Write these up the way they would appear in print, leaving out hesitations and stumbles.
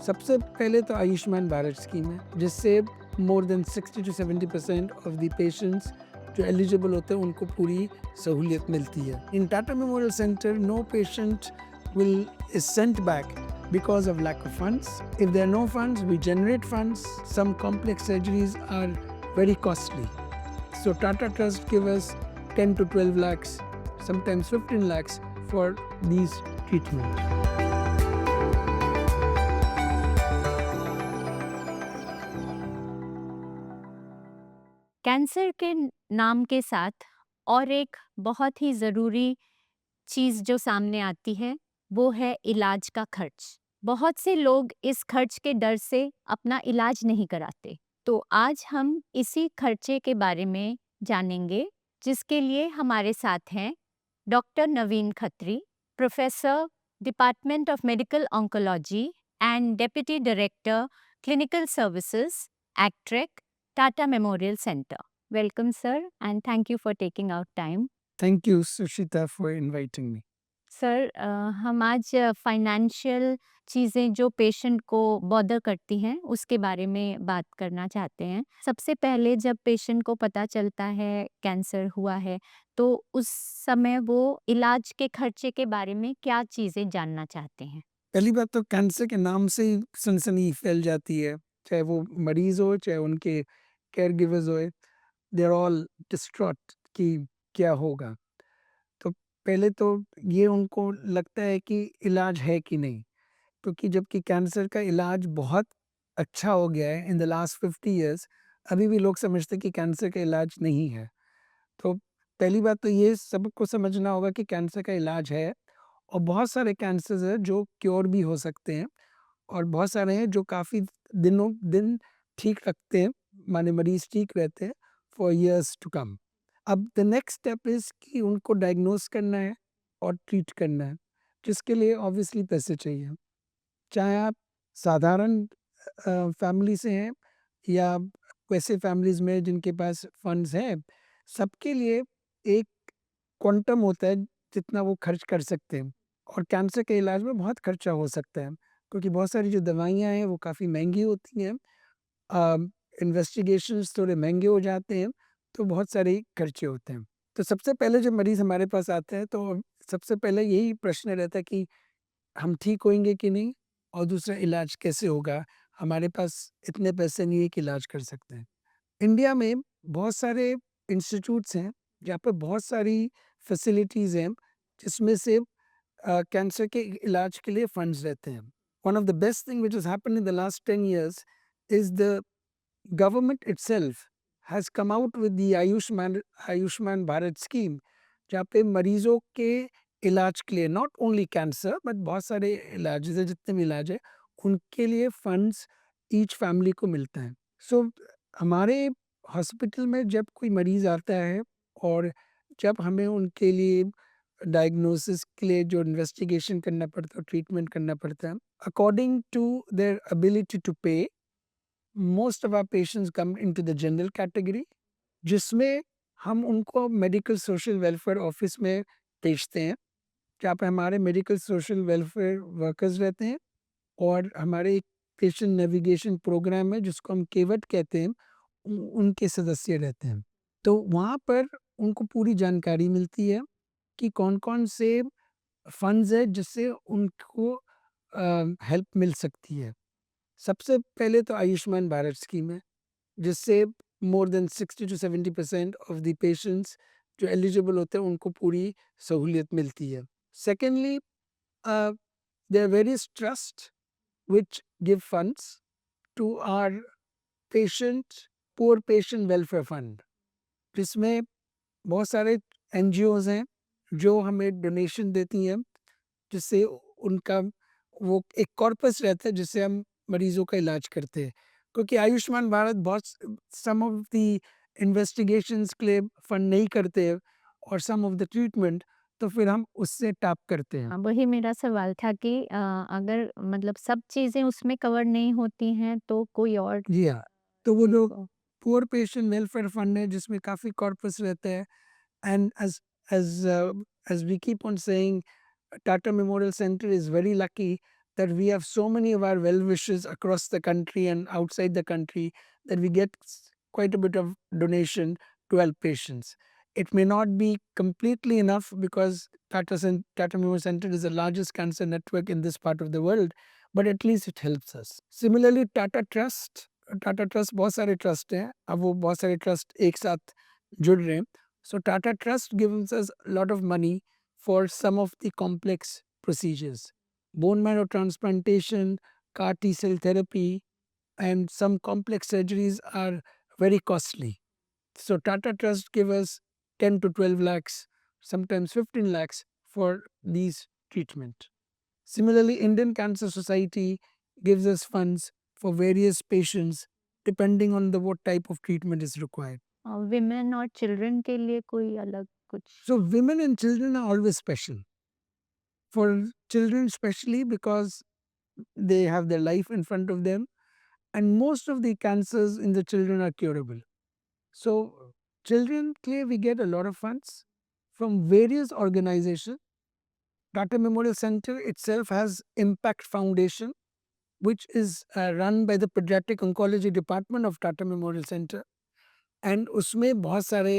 सबसे पहले तो आयुष्मान भारत स्कीम है जिससे more than 60 to 70% of the patients जो एलिजिबल होते हैं उनको पूरी सहूलियत मिलती है। In Tata memorial centre no patient will is sent back because of lack of funds. If there are no funds, we generate funds. Some complex surgeries are very costly. So Tata Trust give us 10 to 12 lakhs, sometimes 15 lakhs for these treatments. Cancer के नाम के साथ और एक बहुत ही ज़रूरी चीज़ जो सामने आती है वो है इलाज का खर्च। बहुत से लोग इस खर्च के डर से अपना इलाज नहीं कराते। तो आज हम इसी खर्चे के बारे में जानेंगे, जिसके लिए हमारे साथ हैं doctor Naveen Khatri, professor, department of medical oncology and deputy director, clinical services, ACTREC, Tata memorial centre. Welcome sir and thank you for taking out time. Thank you, Sushita, for inviting me. Sir हम आज फाइनेंशियल चीज़ें जो patient को bother करती हैं उसके बारे में बात करना चाहते हैं। सबसे पहले जब पेशेंट को पता चलता है कैंसर हुआ है तो उस समय वो इलाज के खर्चे के बारे में क्या चीज़ें जानना चाहते हैं? पहली बात तो कैंसर के नाम से ही सनसनी फैल जाती है, चाहे वो मरीज हो चाहे उनके केयर गिवर्स हो, दे आर ऑल डिस्ट्रॉट कि क्या होगा। तो पहले तो ये उनको लगता है कि इलाज है कि नहीं, क्योंकि जबकि कैंसर का इलाज बहुत अच्छा हो गया है इन द लास्ट 50 इयर्स, अभी भी लोग समझते हैं कि कैंसर का इलाज नहीं है। तो पहली बात तो ये सबको समझना होगा कि कैंसर का इलाज है और बहुत सारे कैंसर्स हैं जो क्योर भी हो सकते हैं और बहुत सारे हैं जो काफ़ी दिनों दिन ठीक रखते हैं, माने मरीज ठीक रहते हैं फॉर इयर्स टू कम। अब द नेक्स्ट स्टेप इज़ कि उनको डायग्नोस करना है और ट्रीट करना है, जिसके लिए ऑब्वियसली पैसे चाहिए। चाहे आप साधारण फैमिली से हैं या वैसे फैमिलीज़ में जिनके पास फंड्स हैं, सबके लिए एक क्वांटम होता है जितना वो खर्च कर सकते हैं और कैंसर के इलाज में बहुत खर्चा हो सकता है, क्योंकि बहुत सारी जो दवाइयाँ हैं वो काफ़ी महंगी होती हैं, इन्वेस्टिगेशंस थोड़े महंगे हो जाते हैं, तो बहुत सारे खर्चे होते हैं। तो सबसे पहले जब मरीज़ हमारे पास आते हैं तो सबसे पहले यही प्रश्न रहता है कि हम ठीक होएँगे कि नहीं और दूसरा इलाज कैसे होगा? हमारे पास इतने पैसे नहीं है कि इलाज कर सकते हैं। इंडिया में बहुत सारे इंस्टीट्यूट्स हैं, जहाँ पे बहुत सारी फैसिलिटीज़ हैं, जिसमें से कैंसर के इलाज के लिए फंड्स रहते हैं। One of the best thing which has happened in the last 10 years is the government itself has come out with the Ayushman Bharat scheme, जहाँ पे मरीजों के इलाज के लिए नॉट ओनली कैंसर बट बहुत सारे इलाजेस हैं, जितने भी इलाज है उनके लिए फंड्स ईच फैमिली को मिलता है। सो हमारे हॉस्पिटल में जब कोई मरीज आता है और जब हमें उनके लिए डायग्नोसिस के लिए जो इन्वेस्टिगेशन करना पड़ता है, ट्रीटमेंट करना पड़ता है, according to their ability to pay, most of our patients come into the general category, जिसमें हम उनको मेडिकल सोशल वेलफेयर ऑफिस में भेजते हैं, जहाँ पे हमारे मेडिकल सोशल वेलफेयर वर्कर्स रहते हैं और हमारे एक पेशेंट नेविगेशन प्रोग्राम है जिसको हम केवट कहते हैं, उनके सदस्य रहते हैं। तो वहाँ पर उनको पूरी जानकारी मिलती है कि कौन-कौन से फंड्स हैं जिससे उनको हेल्प मिल सकती है। सबसे पहले तो आयुष्मान भारत स्कीम है, जिससे more than 60 to 70% of the patients जो एलिजिबल होते हैं उनको पूरी सहूलियत मिलती है। Secondly, there are various trust which give funds to our patient poor patient welfare fund, जिसमें बहुत सारे एनजीओज हैं जो हमें डोनेशन देती हैं, जिससे उनका वो एक कॉर्पस रहता है जिससे हम मरीजों का इलाज करते हैं, क्योंकि आयुष्मान भारत बहुत सम ऑफ द इन्वेस्टिगेशंस के लिए फंड नहीं करते हैं और सम ऑफ द ट्रीटमेंट, तो फिर हम उससे टैप करते हैं। हाँ, वही मेरा सवाल था कि अगर मतलब सब चीज़ें उसमें कवर नहीं होती हैं तो कोई और जी हाँ, तो वो लोग को पुअर पेशेंट वेलफेयर फंड है जिसमें काफ़ी कॉर्पस रहता है, and as as we keep on saying, Tata Memorial Center is very lucky that we have so many of our well-wishers across the country and outside the country that we get quite a bit of donation to help patients. It may not be completely enough because Tata Memorial Center is the largest cancer network in this part of the world, but at least it helps us. Similarly, Tata trust बहुत सारे trust हैं, अब वो बहुत सारे trust एक साथ जुड़ रहे हैं. So Tata Trust gives us a lot of money for some of the complex procedures. Bone marrow transplantation, CAR T cell therapy, and some complex surgeries are very costly. So Tata Trust give us 10 to 12 lakhs, sometimes 15 lakhs for these treatment. Similarly, Indian Cancer Society gives us funds for various patients depending on the what type of treatment is required. Women और children के लिए कोई अलग कुछ? So women and children are always special. For children especially because they have their life in front of them and most of the cancers in the children are curable. So children के लिए we get a lot of funds from various organizations. Tata Memorial Center itself has Impact Foundation, which is run by the Pediatric Oncology Department of Tata Memorial Center. And उसमें बहुत सारे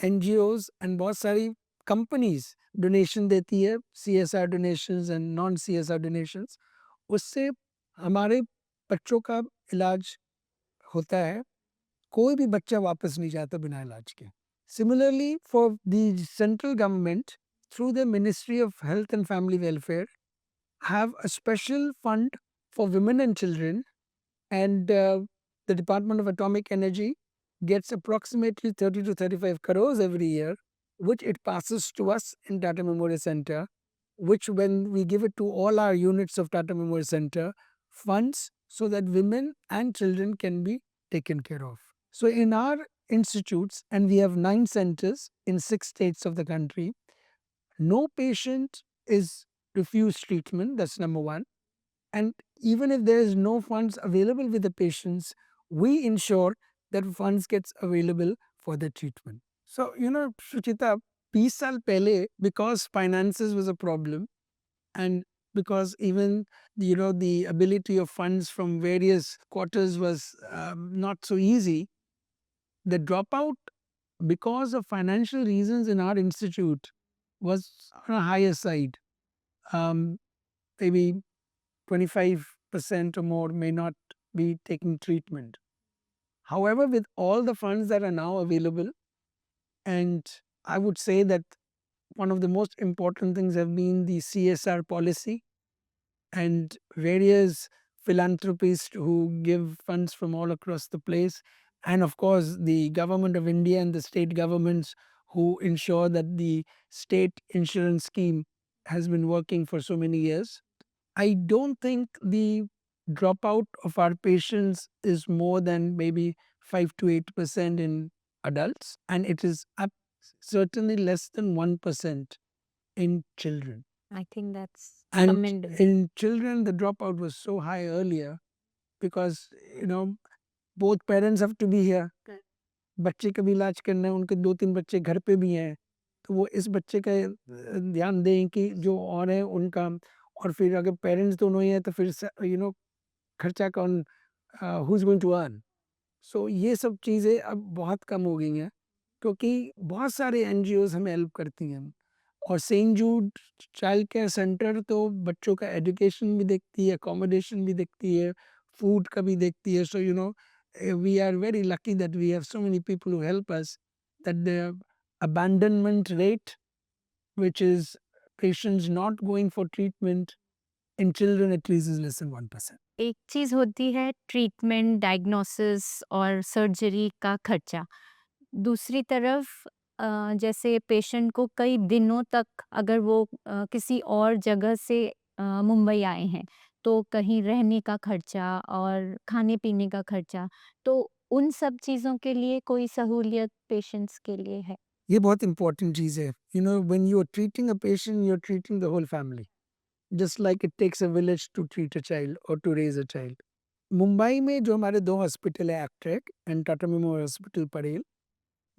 NGOs and बहुत सारी companies donation देती है, CSR donations and non CSR donations. उससे हमारे बच्चों का इलाज होता है. कोई भी बच्चा वापस नहीं जाता बिना इलाज के. Similarly for the central government through the ministry of health and family welfare have a special fund for women and children, and the Department of Atomic Energy gets approximately 30 to 35 crores every year, which it passes to us in Tata Memorial Center, which when we give it to all our units of Tata Memorial Center, funds so that women and children can be taken care of. So in our institutes, and we have 9 centers in 6 states of the country, no patient is refused treatment, that's number one. And even if there is no funds available with the patients, we ensure that funds gets available for the treatment. So, Suchita, 20 साल पहले, because finances was a problem and because even, the ability of funds from various quarters was not so easy, the dropout because of financial reasons in our institute was on a higher side. Maybe 25% or more may not be taking treatment. However, with all the funds that are now available, and I would say that one of the most important things have been the CSR policy and various philanthropists who give funds from all across the place, and of course, the government of India and the state governments who ensure that the state insurance scheme has been working for so many years. I don't think the dropout of our patients is more than maybe 5 to 8% in adults, and it is certainly less than 1% in children. I think that's And commendable. in children, the dropout was so high earlier because, both parents have to be here. Correct. बच्चे का भी इलाज करना है, उनके 2-3 बच्चे घर पे भी हैं, तो वो इस बच्चे का ध्यान दें कि जो और है उनका. और फिर अगर पेरेंट्स दोनों ही हैं तो फिर खर्चा कौन, who is going to earn. So ये सब चीज़ें अब बहुत कम हो गई हैं क्योंकि बहुत सारे एनजीओज़ हमें हेल्प करती हैं. और सेंट जूड चाइल्ड केयर सेंटर तो बच्चों का एजुकेशन भी देखती है, अकोमोडेशन भी देखती है, फूड का भी देखती है. सो we are very lucky that we have so many people who help us, that the abandonment rate, which is patients not going for treatment in children at least, is less than 1%. एक चीज़ होती है treatment, diagnosis और surgery का खर्चा. दूसरी तरफ जैसे patient को कई दिनों तक अगर वो किसी और जगह से मुंबई आए हैं, तो कहीं रहने का खर्चा और खाने-पीने का खर्चा, तो उन सब चीज़ों के लिए कोई सहूलियत पेशेंट्स के लिए है? ये बहुत इम्पोर्टेंट चीज़ है. when you are treating a patient, you are treating the whole family. Just like it takes a village to treat a child or to raise a child. Mumbai में जो हमारे 2 हॉस्पिटल है, ACTREC and Tata memorial hospital Parel,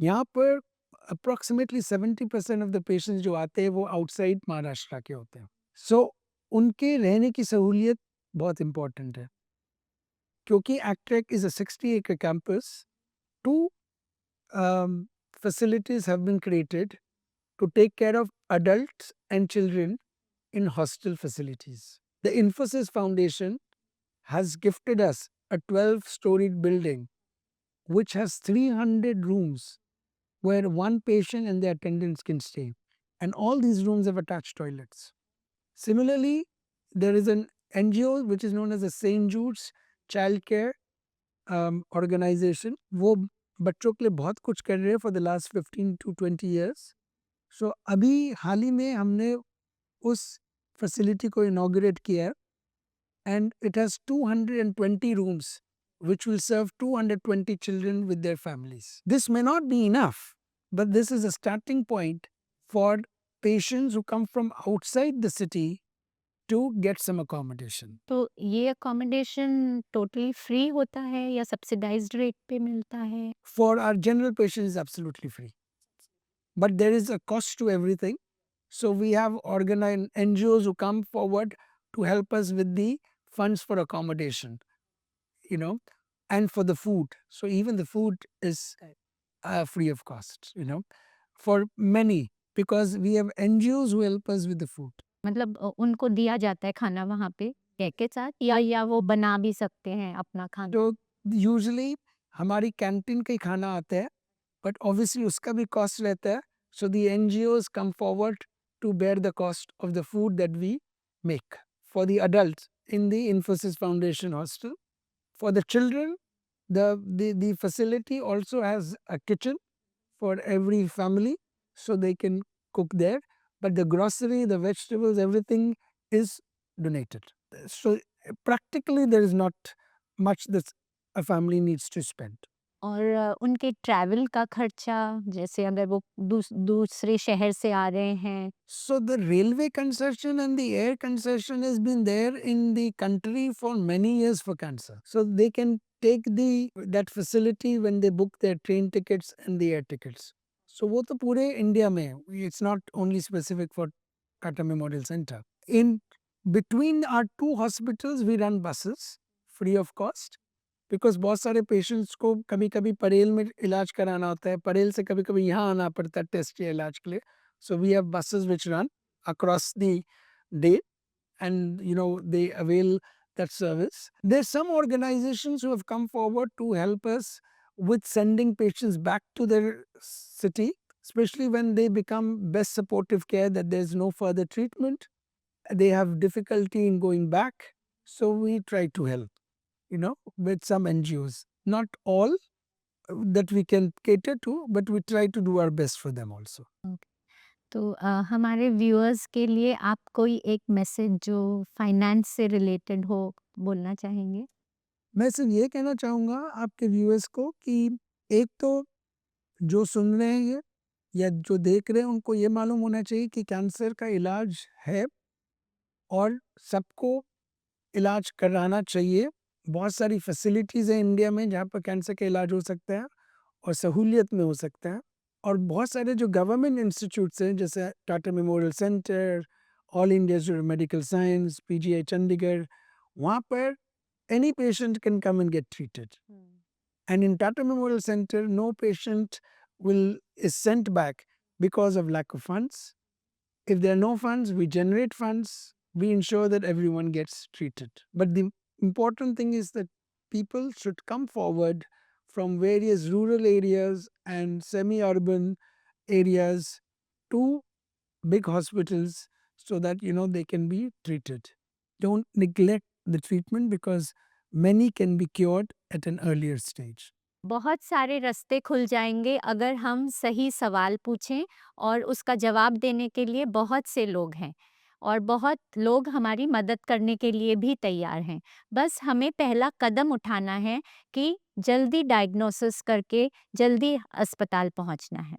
यहाँ पर approximately 70% of the patients जो आते हैं वो आउटसाइड महाराष्ट्र के होते हैं. सो उनके रहने की सहूलियत बहुत इम्पोर्टेंट है, क्योंकि एक्ट्रेक is a 60 acre campus. Two facilities have been created to take care of adults and children in hostel facilities. The Infosys Foundation has gifted us a 12-storied building which has 300 rooms where one patient and their attendants can stay. And all these rooms have attached toilets. Similarly, there is an NGO which is known as the St. Jude's Child Care Organization. वो बच्चों के लिए बहुत कुछ कर रहे हैं for the last 15 to 20 years. So अभी हाल ही में हमने उस facility को inaugurate किया है, and it has 220 rooms which will serve 220 children with their families. This may not be enough, but this is a starting point for patients who come from outside the city to get some accommodation. तो ये accommodation totally free होता है या subsidised rate पे मिलता है? For our general patients, it's absolutely free. But there is a cost to everything. So we have organized NGOs who come forward to help us with the funds for accommodation, and for the food. So even the food is free of cost, for many, because we have NGOs who help us with the food. मतलब उनको दिया जाता है खाना वहाँ पे pack के साथ या वो बना भी सकते हैं अपना खाना? तो यूजुअली हमारी कैंटीन का ही खाना आता है, बट ऑब्वियसली उसका भी कॉस्ट रहता है. So the NGOs come forward to bear the cost of the food that we make for the adults in the Infosys Foundation hostel. For the children, the facility also has a kitchen for every family, so they can cook there. But the grocery, the vegetables, everything is donated. So practically, there is not much that a family needs to spend. और उनके travel का खर्चा जैसे अगर वो दूसरे शहर से आ रहे हैं So the railway concession and the air concession has been there in the country for many years for cancer. So they can take that facility when they book their train tickets and the air tickets. So वो तो पूरे India में है. It's not only specific for Tata Memorial Center. In between our two hospitals, we run buses free of cost. Because बहुत सारे patients को कभी कभी परेल में इलाज कराना होता है, परेल से कभी कभी यहाँ आना पड़ता है टेस्ट या इलाज के लिए. So we have buses which run across the day and they avail that service. There's some organizations who have come forward to help us with sending patients back to their city, especially when they become best supportive care that there's no further treatment, they have difficulty in going back, so we try to help, with some NGOs. Not all that we can cater to, but we try to do our best for them also. तो हमारे viewers के लिए आप कोई एक message जो finance से related हो बोलना चाहेंगे? मैं सिर्फ ये कहना चाहूँगा आपके व्यूअर्स को कि एक तो जो सुन रहे हैं ये या जो देख रहे हैं उनको ये मालूम होना चाहिए कि कैंसर का इलाज है और सबको इलाज कराना चाहिए. बहुत सारी फैसिलिटीज़ हैं इंडिया में जहाँ पर कैंसर का इलाज हो सकता है और सहूलियत में हो सकता है. और बहुत सारे जो गवर्नमेंट इंस्टीट्यूट्स हैं जैसे Tata memorial centre, all India institute of medical science, PGI Chandigarh, वहाँ पर any patient can come and get treated. And in Tata Memorial Center, no patient is sent back because of lack of funds. If there are no funds, we generate funds. We ensure that everyone gets treated. But the important thing is that people should come forward from various rural areas and semi-urban areas to big hospitals so that they can be treated. Don't neglect the treatment because many can be cured at an earlier stage. बहुत सारे रास्ते खुल जाएंगे अगर हम सही सवाल पूछें और उसका जवाब देने के लिए बहुत से लोग हैं और बहुत लोग हमारी मदद करने के लिए भी तैयार हैं. बस हमें पहला कदम उठाना है कि जल्दी डायग्नोसिस करके जल्दी अस्पताल पहुंचना है.